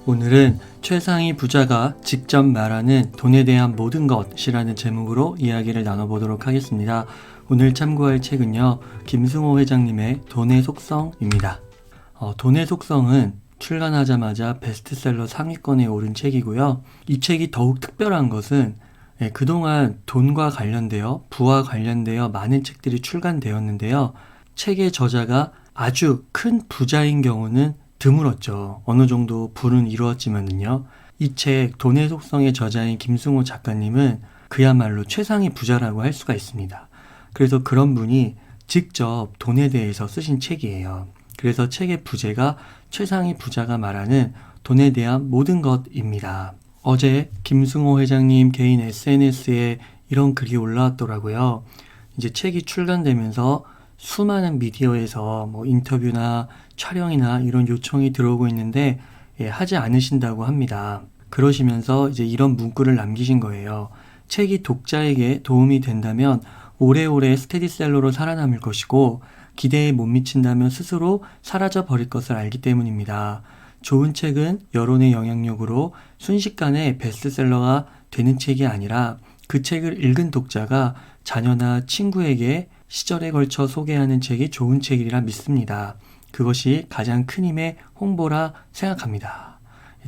오늘은 최상위 부자가 직접 말하는 돈에 대한 모든 것이라는 제목으로 이야기를 나눠보도록 하겠습니다. 오늘 참고할 책은요, 김승호 회장님의 돈의 속성입니다. 돈의 속성은 출간하자마자 베스트셀러 상위권에 오른 책이고요. 이 책이 더욱 특별한 것은 그동안 돈과 관련되어 부와 관련되어 많은 책들이 출간되었는데요. 책의 저자가 아주 큰 부자인 경우는 드물었죠. 어느 정도 부는 이루었지만요. 이 책 돈의 속성의 저자인 김승호 작가님은 그야말로 최상위 부자라고 할 수가 있습니다. 그래서 그런 분이 직접 돈에 대해서 쓰신 책이에요. 그래서 책의 부제가 최상위 부자가 말하는 돈에 대한 모든 것입니다. 어제 김승호 회장님 개인 SNS에 이런 글이 올라왔더라고요. 이제 책이 출간되면서 수많은 미디어에서 인터뷰나 촬영이나 이런 요청이 들어오고 있는데 하지 않으신다고 합니다. 그러시면서 이제 이런 문구를 남기신 거예요. 책이 독자에게 도움이 된다면 오래오래 스테디셀러로 살아남을 것이고 기대에 못 미친다면 스스로 사라져 버릴 것을 알기 때문입니다. 좋은 책은 여론의 영향력으로 순식간에 베스트셀러가 되는 책이 아니라 그 책을 읽은 독자가 자녀나 친구에게 시절에 걸쳐 소개하는 책이 좋은 책이라 믿습니다. 그것이 가장 큰 힘의 홍보라 생각합니다.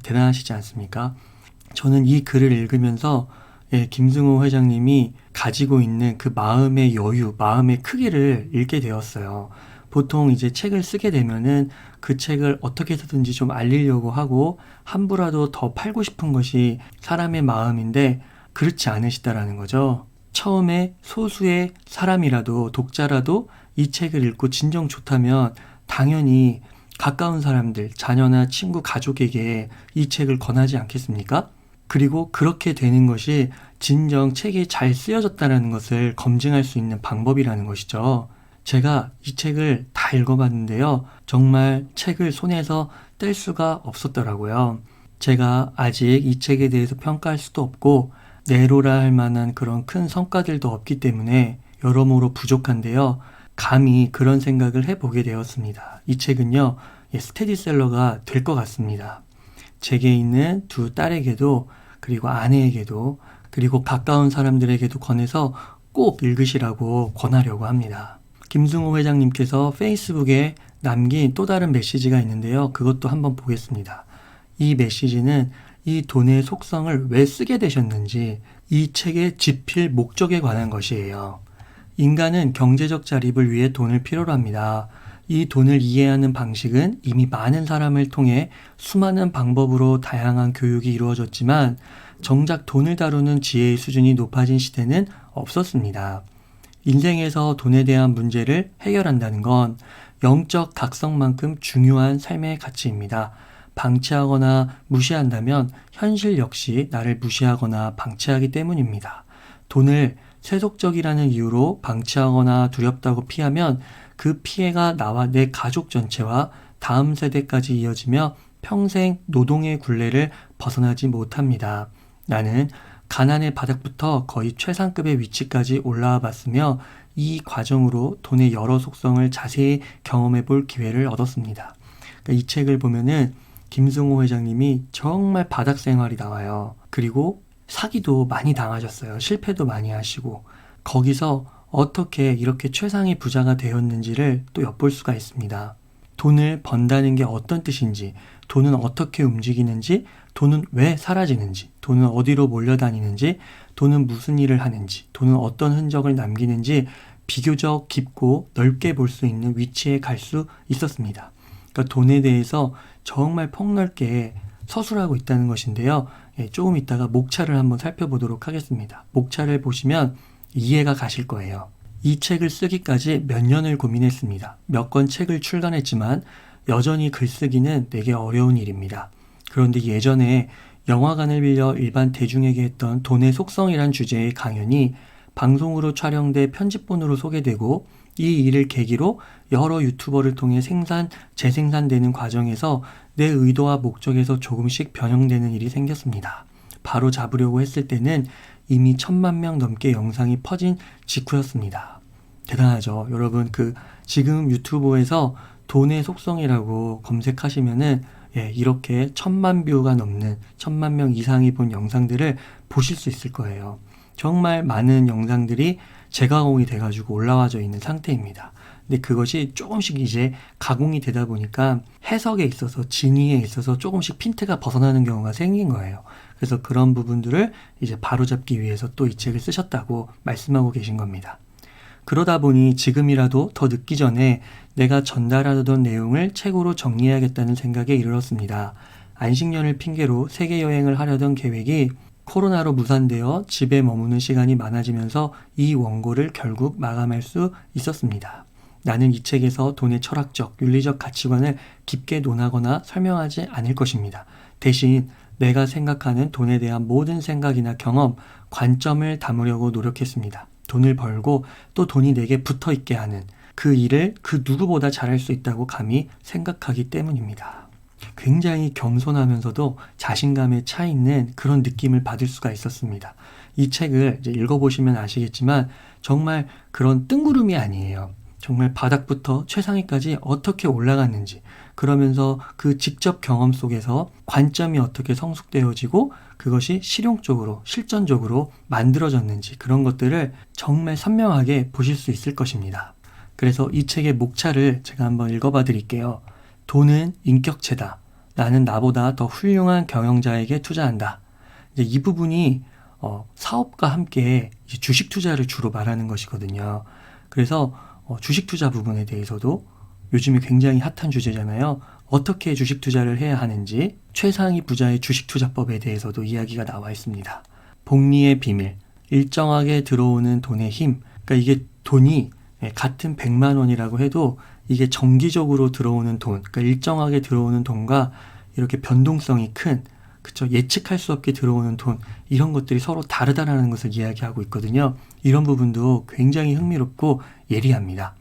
대단하시지 않습니까? 저는 이 글을 읽으면서 김승호 회장님이 가지고 있는 그 마음의 여유, 마음의 크기를 읽게 되었어요. 보통 이제 책을 쓰게 되면은 그 책을 어떻게 해서든지 좀 알리려고 하고 함부라도 더 팔고 싶은 것이 사람의 마음인데 그렇지 않으시다라는 거죠. 처음에 소수의 사람이라도 독자라도 이 책을 읽고 진정 좋다면 당연히 가까운 사람들, 자녀나 친구, 가족에게 이 책을 권하지 않겠습니까? 그리고 그렇게 되는 것이 진정 책이 잘 쓰여졌다는 것을 검증할 수 있는 방법이라는 것이죠. 제가 이 책을 다 읽어봤는데요. 정말 책을 손에서 뗄 수가 없었더라고요. 제가 아직 이 책에 대해서 평가할 수도 없고 내로라 할 만한 그런 큰 성과들도 없기 때문에 여러모로 부족한데요. 감히 그런 생각을 해보게 되었습니다. 이 책은요, 스테디셀러가 될 것 같습니다. 제게 있는 두 딸에게도 그리고 아내에게도 그리고 가까운 사람들에게도 권해서 꼭 읽으시라고 권하려고 합니다. 김승호 회장님께서 페이스북에 남긴 또 다른 메시지가 있는데요. 그것도 한번 보겠습니다. 이 메시지는 이 돈의 속성을 왜 쓰게 되셨는지 이 책의 집필 목적에 관한 것이에요. 인간은 경제적 자립을 위해 돈을 필요로 합니다. 이 돈을 이해하는 방식은 이미 많은 사람을 통해 수많은 방법으로 다양한 교육이 이루어졌지만 정작 돈을 다루는 지혜의 수준이 높아진 시대는 없었습니다. 인생에서 돈에 대한 문제를 해결한다는 건 영적 각성만큼 중요한 삶의 가치입니다. 방치하거나 무시한다면 현실 역시 나를 무시하거나 방치하기 때문입니다. 돈을 세속적이라는 이유로 방치하거나 두렵다고 피하면 그 피해가 나와 내 가족 전체와 다음 세대까지 이어지며 평생 노동의 굴레를 벗어나지 못합니다. 나는 가난의 바닥부터 거의 최상급의 위치까지 올라와 봤으며 이 과정으로 돈의 여러 속성을 자세히 경험해 볼 기회를 얻었습니다. 그러니까 이 책을 보면은 김승호 회장님이 정말 바닥 생활이 나와요. 그리고 사기도 많이 당하셨어요. 실패도 많이 하시고 거기서 어떻게 이렇게 최상위 부자가 되었는지를 또 엿볼 수가 있습니다. 돈을 번다는 게 어떤 뜻인지, 돈은 어떻게 움직이는지, 돈은 왜 사라지는지, 돈은 어디로 몰려다니는지, 돈은 무슨 일을 하는지, 돈은 어떤 흔적을 남기는지 비교적 깊고 넓게 볼 수 있는 위치에 갈 수 있었습니다. 그러니까 돈에 대해서 정말 폭넓게 서술하고 있다는 것인데요. 조금 이따가 목차를 한번 살펴보도록 하겠습니다. 목차를 보시면 이해가 가실 거예요. 이 책을 쓰기까지 몇 년을 고민했습니다. 몇 권 책을 출간했지만 여전히 글쓰기는 되게 어려운 일입니다. 그런데 예전에 영화관을 빌려 일반 대중에게 했던 돈의 속성이란 주제의 강연이 방송으로 촬영돼 편집본으로 소개되고 이 일을 계기로 여러 유튜버를 통해 재생산되는 과정에서 내 의도와 목적에서 조금씩 변형되는 일이 생겼습니다. 바로 잡으려고 했을 때는 이미 1000만 명 넘게 영상이 퍼진 직후였습니다. 대단하죠. 여러분 지금 유튜브에서 돈의 속성이라고 검색하시면은 이렇게 1000만 뷰가 넘는 1000만 명 이상이 본 영상들을 보실 수 있을 거예요. 정말 많은 영상들이 재가공이 돼가지고 올라와져 있는 상태입니다. 근데 그것이 조금씩 이제 가공이 되다 보니까 해석에 있어서 진위에 있어서 조금씩 핀트가 벗어나는 경우가 생긴 거예요. 그래서 그런 부분들을 이제 바로잡기 위해서 또 이 책을 쓰셨다고 말씀하고 계신 겁니다. 그러다 보니 지금이라도 더 늦기 전에 내가 전달하던 내용을 책으로 정리해야겠다는 생각에 이르렀습니다. 안식년을 핑계로 세계 여행을 하려던 계획이 코로나로 무산되어 집에 머무는 시간이 많아지면서 이 원고를 결국 마감할 수 있었습니다. 나는 이 책에서 돈의 철학적, 윤리적 가치관을 깊게 논하거나 설명하지 않을 것입니다. 대신 내가 생각하는 돈에 대한 모든 생각이나 경험, 관점을 담으려고 노력했습니다. 돈을 벌고 또 돈이 내게 붙어 있게 하는 그 일을 그 누구보다 잘할 수 있다고 감히 생각하기 때문입니다. 굉장히 겸손하면서도 자신감에 차 있는 그런 느낌을 받을 수가 있었습니다. 이 책을 이제 읽어보시면 아시겠지만 정말 그런 뜬구름이 아니에요. 정말 바닥부터 최상위까지 어떻게 올라갔는지, 그러면서 그 직접 경험 속에서 관점이 어떻게 성숙되어지고 그것이 실용적으로, 실전적으로 만들어졌는지, 그런 것들을 정말 선명하게 보실 수 있을 것입니다. 그래서 이 책의 목차를 제가 한번 읽어봐 드릴게요. 돈은 인격체다. 나는 나보다 더 훌륭한 경영자에게 투자한다. 이제 이 부분이 사업과 함께 이제 주식 투자를 주로 말하는 것이거든요. 그래서 주식 투자 부분에 대해서도 요즘에 굉장히 핫한 주제잖아요. 어떻게 주식 투자를 해야 하는지, 최상위 부자의 주식 투자법에 대해서도 이야기가 나와 있습니다. 복리의 비밀, 일정하게 들어오는 돈의 힘. 그러니까 이게 돈이 같은 100만 원이라고 해도 이게 정기적으로 들어오는 돈, 그러니까 일정하게 들어오는 돈과 이렇게 변동성이 큰, 그쵸, 예측할 수 없게 들어오는 돈, 이런 것들이 서로 다르다라는 것을 이야기하고 있거든요. 이런 부분도 굉장히 흥미롭고 예리합니다.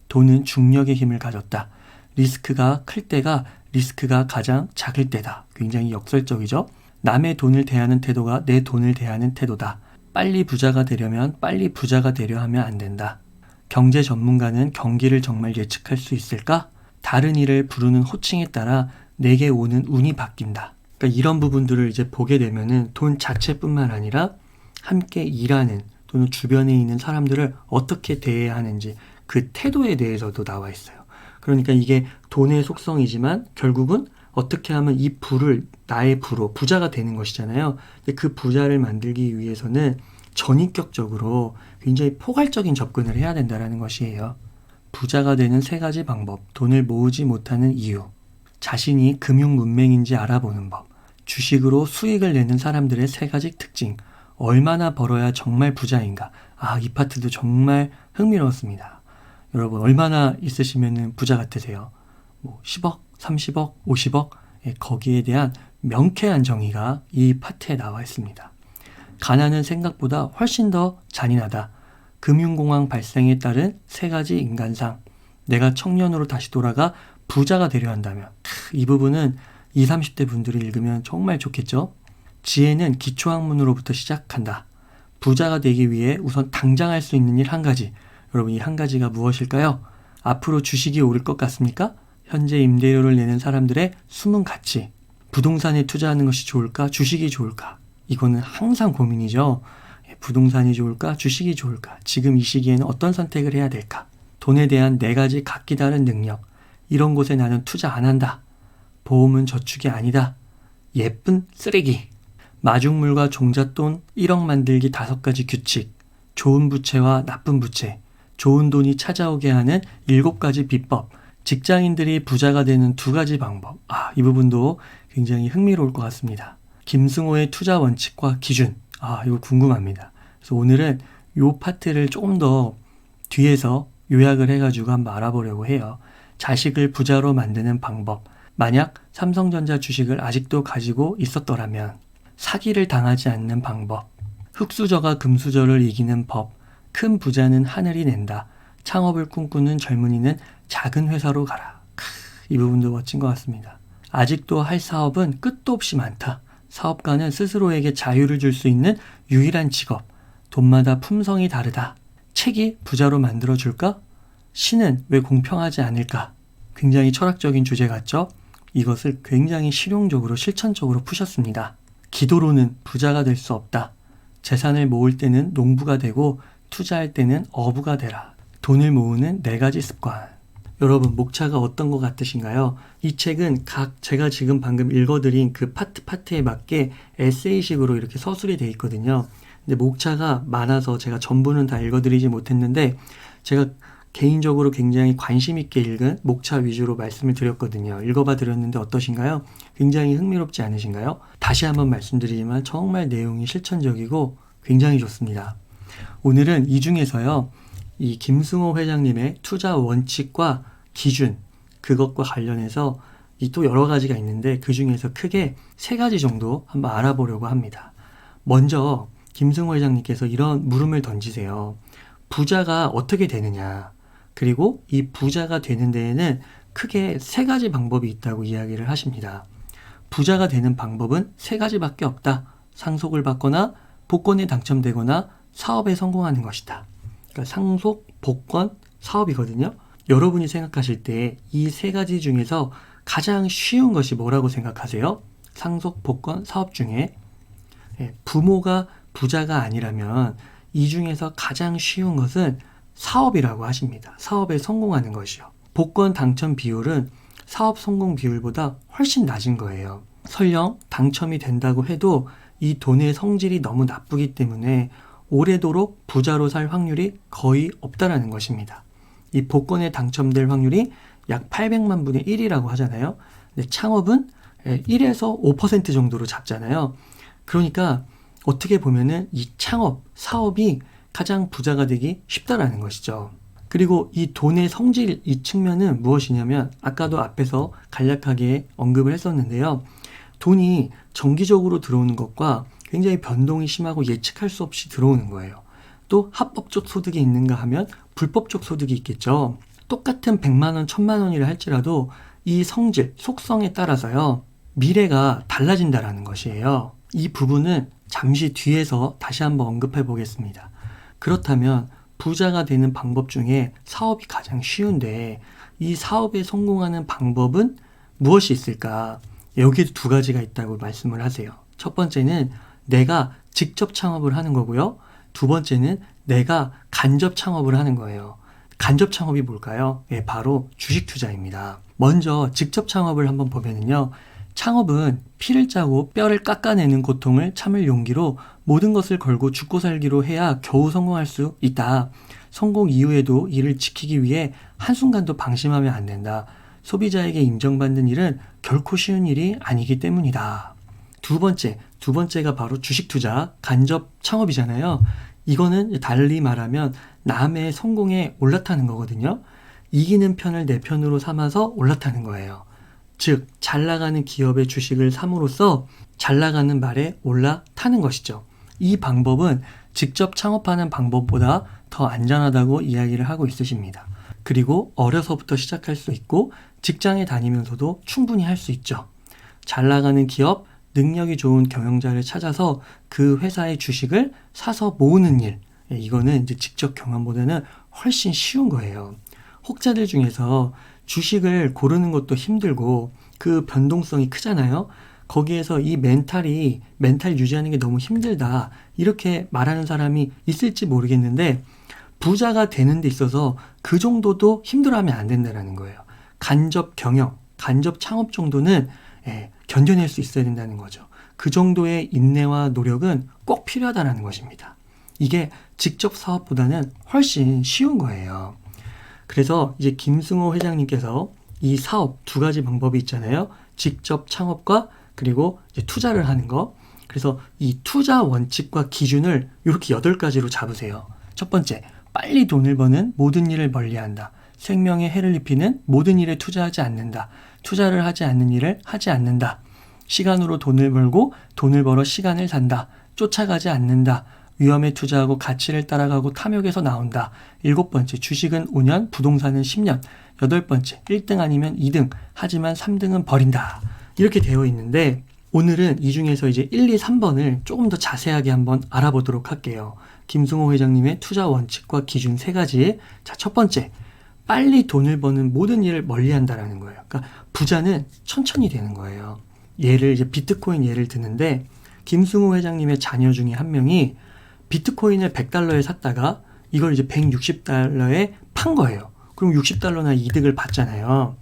돈은 중력의 힘을 가졌다. 리스크가 클 때가 리스크가 가장 작을 때다. 굉장히 역설적이죠. 남의 돈을 대하는 태도가 내 돈을 대하는 태도다. 빨리 부자가 되려면 빨리 부자가 되려 하면 안 된다. 경제 전문가는 경기를 정말 예측할 수 있을까? 다른 일을 부르는 호칭에 따라 내게 오는 운이 바뀐다. 그러니까 이런 부분들을 이제 보게 되면은 돈 자체뿐만 아니라 함께 일하는 또는 주변에 있는 사람들을 어떻게 대해야 하는지 그 태도에 대해서도 나와 있어요. 그러니까 이게 돈의 속성이지만 결국은 어떻게 하면 이 부를 나의 부로 부자가 되는 것이잖아요. 근데 그 부자를 만들기 위해서는 전인격적으로 굉장히 포괄적인 접근을 해야 된다는 것이에요. 부자가 되는 3가지 방법, 돈을 모으지 못하는 이유, 자신이 금융 문맹인지 알아보는 법, 주식으로 수익을 내는 사람들의 3가지 특징, 얼마나 벌어야 정말 부자인가. 이 파트도 정말 흥미로웠습니다. 여러분 얼마나 있으시면 부자 같으세요? 10억, 30억, 50억? 거기에 대한 명쾌한 정의가 이 파트에 나와 있습니다. 가난은 생각보다 훨씬 더 잔인하다. 금융공황 발생에 따른 3가지 인간상. 내가 청년으로 다시 돌아가 부자가 되려 한다면 이 부분은 20, 30대 분들이 읽으면 정말 좋겠죠? 지혜는 기초학문으로부터 시작한다. 부자가 되기 위해 우선 당장 할 수 있는 일 1가지. 여러분 이 1가지가 무엇일까요? 앞으로 주식이 오를 것 같습니까? 현재 임대료를 내는 사람들의 숨은 가치. 부동산에 투자하는 것이 좋을까? 주식이 좋을까? 이거는 항상 고민이죠. 부동산이 좋을까? 주식이 좋을까? 지금 이 시기에는 어떤 선택을 해야 될까? 돈에 대한 4가지 각기 다른 능력. 이런 곳에 나는 투자 안 한다. 보험은 저축이 아니다. 예쁜 쓰레기. 마중물과 종잣돈 1억 만들기 5가지 규칙. 좋은 부채와 나쁜 부채. 좋은 돈이 찾아오게 하는 7가지 비법. 직장인들이 부자가 되는 2가지 방법. 이 부분도 굉장히 흥미로울 것 같습니다. 김승호의 투자 원칙과 기준. 이거 궁금합니다. 그래서 오늘은 이 파트를 조금 더 뒤에서 요약을 해가지고 한번 알아보려고 해요. 자식을 부자로 만드는 방법. 만약 삼성전자 주식을 아직도 가지고 있었더라면 사기를 당하지 않는 방법. 흑수저가 금수저를 이기는 법. 큰 부자는 하늘이 낸다. 창업을 꿈꾸는 젊은이는 작은 회사로 가라. 이 부분도 멋진 것 같습니다. 아직도 할 사업은 끝도 없이 많다. 사업가는 스스로에게 자유를 줄 수 있는 유일한 직업. 돈마다 품성이 다르다. 책이 부자로 만들어줄까? 신은 왜 공평하지 않을까? 굉장히 철학적인 주제 같죠? 이것을 굉장히 실용적으로 실천적으로 푸셨습니다. 기도로는 부자가 될 수 없다. 재산을 모을 때는 농부가 되고 투자할 때는 어부가 되라. 돈을 모으는 4가지 습관. 여러분, 목차가 어떤 것 같으신가요? 이 책은 제가 지금 방금 읽어드린 그 파트에 맞게 에세이식으로 이렇게 서술이 되어 있거든요. 근데 목차가 많아서 제가 전부는 다 읽어드리지 못했는데 제가 개인적으로 굉장히 관심 있게 읽은 목차 위주로 말씀을 드렸거든요. 읽어봐 드렸는데 어떠신가요? 굉장히 흥미롭지 않으신가요? 다시 한번 말씀드리지만 정말 내용이 실천적이고 굉장히 좋습니다. 오늘은 이 중에서요, 이 김승호 회장님의 투자 원칙과 기준, 그것과 관련해서 또 여러 가지가 있는데 그 중에서 크게 3가지 정도 한번 알아보려고 합니다. 먼저 김승호 회장님께서 이런 물음을 던지세요. 부자가 어떻게 되느냐? 그리고 이 부자가 되는 데에는 크게 3가지 방법이 있다고 이야기를 하십니다. 부자가 되는 방법은 3가지밖에 없다. 상속을 받거나 복권에 당첨되거나 사업에 성공하는 것이다. 그러니까 상속, 복권, 사업이거든요. 여러분이 생각하실 때 이 3가지 중에서 가장 쉬운 것이 뭐라고 생각하세요? 상속, 복권, 사업 중에 부모가 부자가 아니라면 이 중에서 가장 쉬운 것은 사업이라고 하십니다. 사업에 성공하는 것이요. 복권 당첨 비율은 사업 성공 비율보다 훨씬 낮은 거예요. 설령 당첨이 된다고 해도 이 돈의 성질이 너무 나쁘기 때문에 오래도록 부자로 살 확률이 거의 없다라는 것입니다. 이 복권에 당첨될 확률이 약 800만 분의 1이라고 하잖아요. 근데 창업은 1에서 5% 정도로 잡잖아요. 그러니까 어떻게 보면은 이 창업, 사업이 가장 부자가 되기 쉽다라는 것이죠. 그리고 이 돈의 성질 이 측면은 무엇이냐면 아까도 앞에서 간략하게 언급을 했었는데요. 돈이 정기적으로 들어오는 것과 굉장히 변동이 심하고 예측할 수 없이 들어오는 거예요. 또 합법적 소득이 있는가 하면 불법적 소득이 있겠죠. 똑같은 100만 원, 1000만 원이라 할지라도 이 성질, 속성에 따라서요, 미래가 달라진다라는 것이에요. 이 부분은 잠시 뒤에서 다시 한번 언급해 보겠습니다. 그렇다면 부자가 되는 방법 중에 사업이 가장 쉬운데 이 사업에 성공하는 방법은 무엇이 있을까? 여기에도 2가지가 있다고 말씀을 하세요. 첫 번째는 내가 직접 창업을 하는 거고요. 2번째는 내가 간접 창업을 하는 거예요. 간접 창업이 뭘까요? 바로 주식 투자입니다. 먼저 직접 창업을 한번 보면은요. 창업은 피를 짜고 뼈를 깎아내는 고통을 참을 용기로 모든 것을 걸고 죽고 살기로 해야 겨우 성공할 수 있다. 성공 이후에도 이를 지키기 위해 한순간도 방심하면 안 된다. 소비자에게 인정받는 일은 결코 쉬운 일이 아니기 때문이다. 두 번째가 바로 주식 투자, 간접 창업이잖아요. 이거는 달리 말하면 남의 성공에 올라타는 거거든요. 이기는 편을 내 편으로 삼아서 올라타는 거예요. 즉, 잘 나가는 기업의 주식을 삼으로써 잘 나가는 말에 올라타는 것이죠. 이 방법은 직접 창업하는 방법보다 더 안전하다고 이야기를 하고 있으십니다. 그리고 어려서부터 시작할 수 있고 직장에 다니면서도 충분히 할 수 있죠. 잘 나가는 기업, 능력이 좋은 경영자를 찾아서 그 회사의 주식을 사서 모으는 일, 이거는 이제 직접 경험보다는 훨씬 쉬운 거예요. 혹자들 중에서 주식을 고르는 것도 힘들고 그 변동성이 크잖아요. 거기에서 이 멘탈 유지하는 게 너무 힘들다, 이렇게 말하는 사람이 있을지 모르겠는데 부자가 되는 데 있어서 그 정도도 힘들어하면 안 된다는 거예요. 간접 경영, 간접 창업 정도는 견뎌낼 수 있어야 된다는 거죠. 그 정도의 인내와 노력은 꼭 필요하다는 것입니다. 이게 직접 사업보다는 훨씬 쉬운 거예요. 그래서 이제 김승호 회장님께서 이 사업 2가지 방법이 있잖아요. 직접 창업과 그리고 이제 투자를 하는 거. 그래서 이 투자 원칙과 기준을 이렇게 8가지로 잡으세요. 첫 번째, 빨리 돈을 버는 모든 일을 멀리한다. 생명에 해를 입히는 모든 일에 투자하지 않는다. 투자를 하지 않는 일을 하지 않는다. 시간으로 돈을 벌고 돈을 벌어 시간을 산다. 쫓아가지 않는다. 위험에 투자하고 가치를 따라가고 탐욕에서 나온다. 7번째, 주식은 5년, 부동산은 10년. 8번째, 1등 아니면 2등, 하지만 3등은 버린다. 이렇게 되어 있는데 오늘은 이 중에서 이제 1, 2, 3번을 조금 더 자세하게 한번 알아보도록 할게요. 김승호 회장님의 투자 원칙과 기준 3가지. 자, 첫 번째, 빨리 돈을 버는 모든 일을 멀리한다라는 거예요. 그러니까 부자는 천천히 되는 거예요. 이제 비트코인 예를 드는데 김승호 회장님의 자녀 중에 한 명이 비트코인을 $100에 샀다가 이걸 이제 $160에 판 거예요. 그럼 $60나 이득을 받잖아요.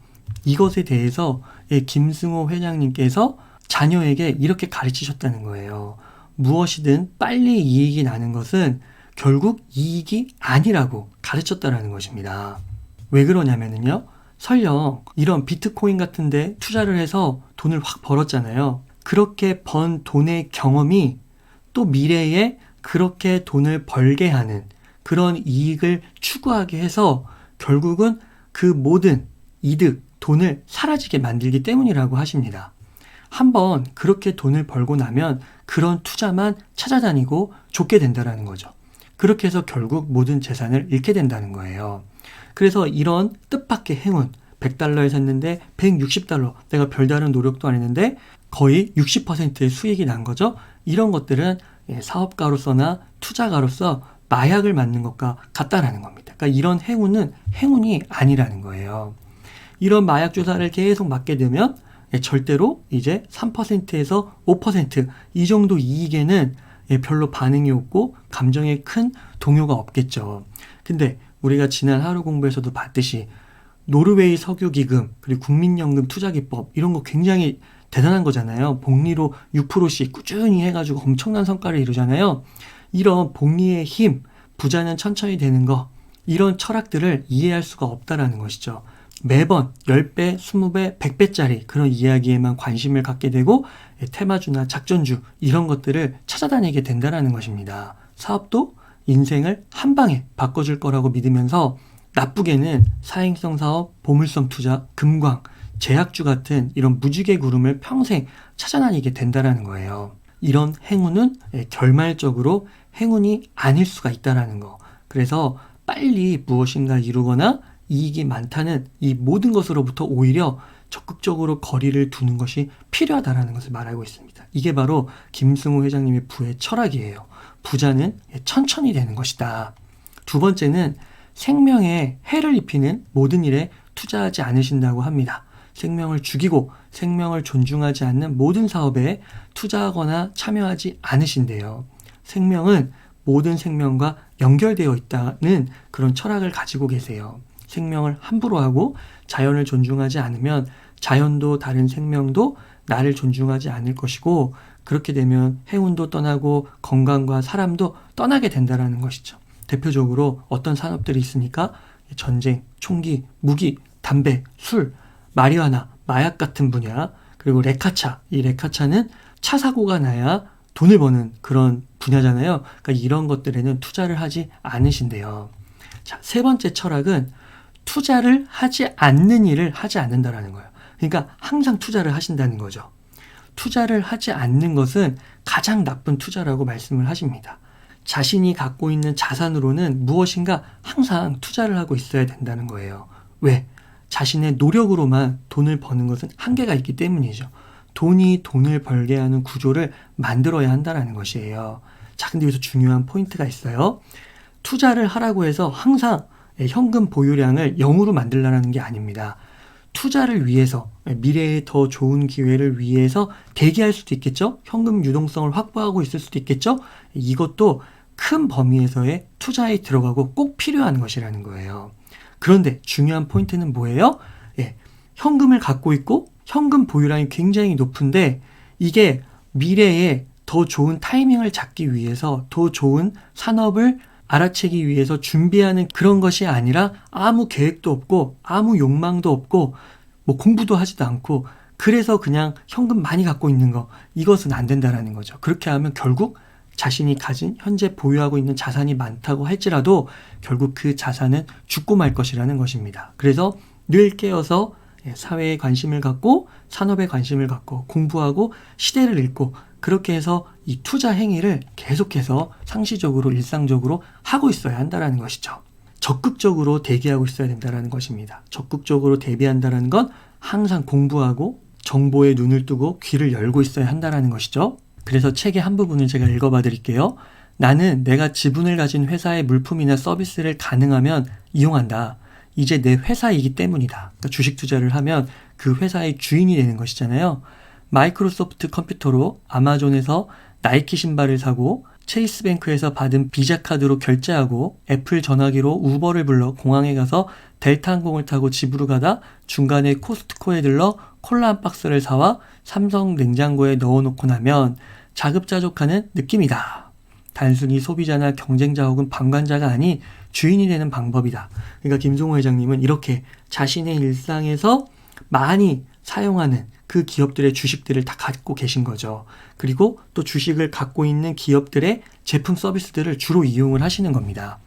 이것에 대해서 김승호 회장님께서 자녀에게 이렇게 가르치셨다는 거예요. 무엇이든 빨리 이익이 나는 것은 결국 이익이 아니라고 가르쳤다라는 것입니다. 왜 그러냐면요. 설령 이런 비트코인 같은데 투자를 해서 돈을 확 벌었잖아요. 그렇게 번 돈의 경험이 또 미래에 그렇게 돈을 벌게 하는 그런 이익을 추구하게 해서 결국은 그 모든 이득, 돈을 사라지게 만들기 때문이라고 하십니다. 한번 그렇게 돈을 벌고 나면 그런 투자만 찾아다니고 쫓게 된다는 거죠. 그렇게 해서 결국 모든 재산을 잃게 된다는 거예요. 그래서 이런 뜻밖의 행운, $100에 샀는데 $160, 내가 별다른 노력도 안 했는데 거의 60%의 수익이 난 거죠. 이런 것들은 사업가로서나 투자가로서 마약을 맞는 것과 같다라는 겁니다. 그러니까 이런 행운은 행운이 아니라는 거예요. 이런 마약 주사를 계속 맞게 되면 절대로 이제 3%에서 5% 정도 이익에는 별로 반응이 없고 감정에 큰 동요가 없겠죠. 근데 우리가 지난 하루 공부에서도 봤듯이 노르웨이 석유기금 그리고 국민연금 투자기법 이런 거 굉장히 대단한 거잖아요. 복리로 6%씩 꾸준히 해가지고 엄청난 성과를 이루잖아요. 이런 복리의 힘, 부자는 천천히 되는 거 이런 철학들을 이해할 수가 없다라는 것이죠. 매번 10배, 20배, 100배짜리 그런 이야기에만 관심을 갖게 되고 테마주나 작전주 이런 것들을 찾아다니게 된다는 것입니다. 사업도 인생을 한 방에 바꿔줄 거라고 믿으면서 나쁘게는 사행성 사업, 보물섬 투자, 금광, 제약주 같은 이런 무지개 구름을 평생 찾아다니게 된다는 거예요. 이런 행운은 결말적으로 행운이 아닐 수가 있다는 거. 그래서 빨리 무엇인가 이루거나 이익이 많다는 이 모든 것으로부터 오히려 적극적으로 거리를 두는 것이 필요하다는 것을 말하고 있습니다. 이게 바로 김승호 회장님의 부의 철학이에요. 부자는 천천히 되는 것이다. 두 번째는 생명에 해를 입히는 모든 일에 투자하지 않으신다고 합니다. 생명을 죽이고 생명을 존중하지 않는 모든 사업에 투자하거나 참여하지 않으신대요. 생명은 모든 생명과 연결되어 있다는 그런 철학을 가지고 계세요. 생명을 함부로 하고 자연을 존중하지 않으면 자연도 다른 생명도 나를 존중하지 않을 것이고 그렇게 되면 행운도 떠나고 건강과 사람도 떠나게 된다는 것이죠. 대표적으로 어떤 산업들이 있으니까 전쟁, 총기, 무기, 담배, 술, 마리화나, 마약 같은 분야 그리고 레카차, 이 레카차는 차 사고가 나야 돈을 버는 그런 분야잖아요. 그러니까 이런 것들에는 투자를 하지 않으신대요. 자, 세 번째 철학은 투자를 하지 않는 일을 하지 않는다라는 거예요. 그러니까 항상 투자를 하신다는 거죠. 투자를 하지 않는 것은 가장 나쁜 투자라고 말씀을 하십니다. 자신이 갖고 있는 자산으로는 무엇인가 항상 투자를 하고 있어야 된다는 거예요. 왜? 자신의 노력으로만 돈을 버는 것은 한계가 있기 때문이죠. 돈이 돈을 벌게 하는 구조를 만들어야 한다는 것이에요. 자, 근데 여기서 중요한 포인트가 있어요. 투자를 하라고 해서 항상 현금 보유량을 0으로 만들라는 게 아닙니다. 투자를 위해서 미래에 더 좋은 기회를 위해서 대기할 수도 있겠죠. 현금 유동성을 확보하고 있을 수도 있겠죠. 이것도 큰 범위에서의 투자에 들어가고 꼭 필요한 것이라는 거예요. 그런데 중요한 포인트는 뭐예요? 현금을 갖고 있고 현금 보유량이 굉장히 높은데 이게 미래에 더 좋은 타이밍을 잡기 위해서 더 좋은 산업을 알아채기 위해서 준비하는 그런 것이 아니라 아무 계획도 없고 아무 욕망도 없고 뭐 공부도 하지도 않고 그래서 그냥 현금 많이 갖고 있는 거 이것은 안 된다라는 거죠. 그렇게 하면 결국 자신이 가진 현재 보유하고 있는 자산이 많다고 할지라도 결국 그 자산은 죽고 말 것이라는 것입니다. 그래서 늘 깨어서 사회에 관심을 갖고 산업에 관심을 갖고 공부하고 시대를 읽고 그렇게 해서 이 투자 행위를 계속해서 상시적으로 일상적으로 하고 있어야 한다는 것이죠. 적극적으로 대비하고 있어야 된다는 것입니다. 적극적으로 대비한다는 건 항상 공부하고 정보에 눈을 뜨고 귀를 열고 있어야 한다는 것이죠. 그래서 책의 한 부분을 제가 읽어봐 드릴게요. 나는 내가 지분을 가진 회사의 물품이나 서비스를 가능하면 이용한다. 이제 내 회사이기 때문이다. 그러니까 주식 투자를 하면 그 회사의 주인이 되는 것이잖아요. 마이크로소프트 컴퓨터로 아마존에서 나이키 신발을 사고 체이스뱅크에서 받은 비자 카드로 결제하고 애플 전화기로 우버를 불러 공항에 가서 델타 항공을 타고 집으로 가다 중간에 코스트코에 들러 콜라 한 박스를 사와 삼성 냉장고에 넣어놓고 나면 자급자족하는 느낌이다. 단순히 소비자나 경쟁자 혹은 방관자가 아닌 주인이 되는 방법이다. 그러니까 김승호 회장님은 이렇게 자신의 일상에서 많이 사용하는 그 기업들의 주식들을 다 갖고 계신 거죠. 그리고 또 주식을 갖고 있는 기업들의 제품 서비스들을 주로 이용을 하시는 겁니다.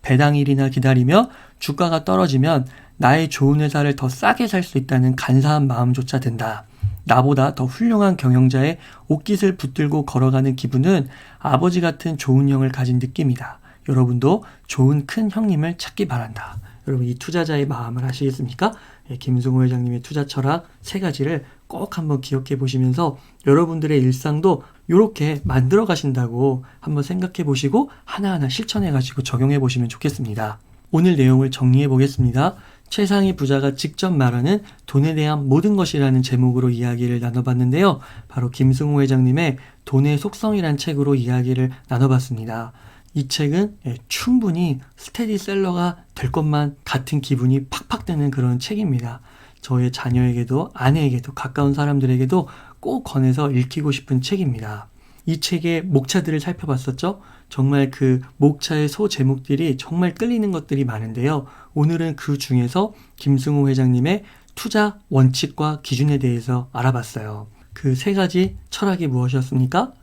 배당일이나 기다리며 주가가 떨어지면 나의 좋은 회사를 더 싸게 살 수 있다는 간사한 마음조차 든다. 나보다 더 훌륭한 경영자의 옷깃을 붙들고 걸어가는 기분은 아버지 같은 좋은 형을 가진 느낌이다. 여러분도 좋은 큰 형님을 찾기 바란다. 여러분 이 투자자의 마음을 아시겠습니까? 김승호 회장님의 투자 철학 3가지를 꼭 한번 기억해 보시면서 여러분들의 일상도 이렇게 만들어 가신다고 한번 생각해 보시고 하나하나 실천해 가지고 적용해 보시면 좋겠습니다. 오늘 내용을 정리해 보겠습니다. 최상위 부자가 직접 말하는 돈에 대한 모든 것이라는 제목으로 이야기를 나눠봤는데요. 바로 김승호 회장님의 돈의 속성이란 책으로 이야기를 나눠봤습니다. 이 책은 충분히 스테디셀러가 될 것만 같은 기분이 팍팍 드는 그런 책입니다. 저의 자녀에게도 아내에게도 가까운 사람들에게도 꼭 권해서 읽히고 싶은 책입니다. 이 책의 목차들을 살펴봤었죠. 정말 그 목차의 소제목들이 정말 끌리는 것들이 많은데요. 오늘은 그 중에서 김승호 회장님의 투자 원칙과 기준에 대해서 알아봤어요. 그 3가지 철학이 무엇이었습니까?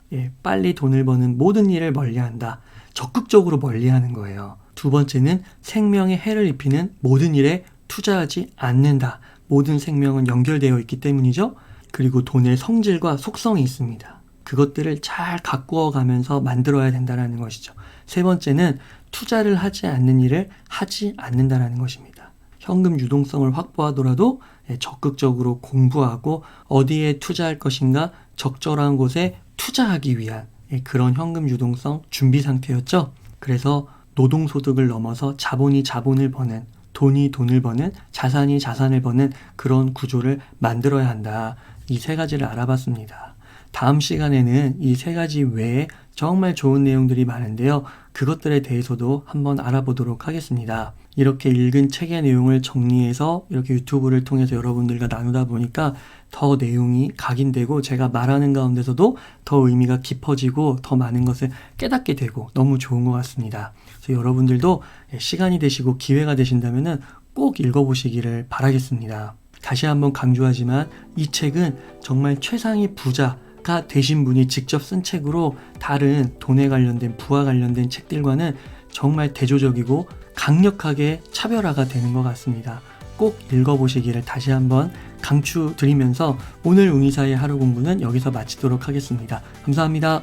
빨리 돈을 버는 모든 일을 멀리한다. 적극적으로 멀리하는 거예요. 2번째는 생명에 해를 입히는 모든 일에 투자하지 않는다. 모든 생명은 연결되어 있기 때문이죠. 그리고 돈의 성질과 속성이 있습니다. 그것들을 잘 가꾸어 가면서 만들어야 된다는 것이죠. 3번째는 투자를 하지 않는 일을 하지 않는다는 것입니다. 현금 유동성을 확보하더라도 적극적으로 공부하고 어디에 투자할 것인가 적절한 곳에 투자하기 위한 그런 현금 유동성 준비 상태였죠. 그래서 노동소득을 넘어서 자본이 자본을 버는, 돈이 돈을 버는, 자산이 자산을 버는 그런 구조를 만들어야 한다. 이 3가지를 알아봤습니다. 다음 시간에는 이 3가지 외에 정말 좋은 내용들이 많은데요. 그것들에 대해서도 한번 알아보도록 하겠습니다. 이렇게 읽은 책의 내용을 정리해서 이렇게 유튜브를 통해서 여러분들과 나누다 보니까 더 내용이 각인되고 제가 말하는 가운데서도 더 의미가 깊어지고 더 많은 것을 깨닫게 되고 너무 좋은 것 같습니다. 그래서 여러분들도 시간이 되시고 기회가 되신다면 꼭 읽어보시기를 바라겠습니다. 다시 한번 강조하지만 이 책은 정말 최상위 부자가 되신 분이 직접 쓴 책으로 다른 돈에 관련된 부와 관련된 책들과는 정말 대조적이고 강력하게 차별화가 되는 것 같습니다. 꼭 읽어보시기를 다시 한번 강추드리면서 오늘 운이사의 하루 공부는 여기서 마치도록 하겠습니다. 감사합니다.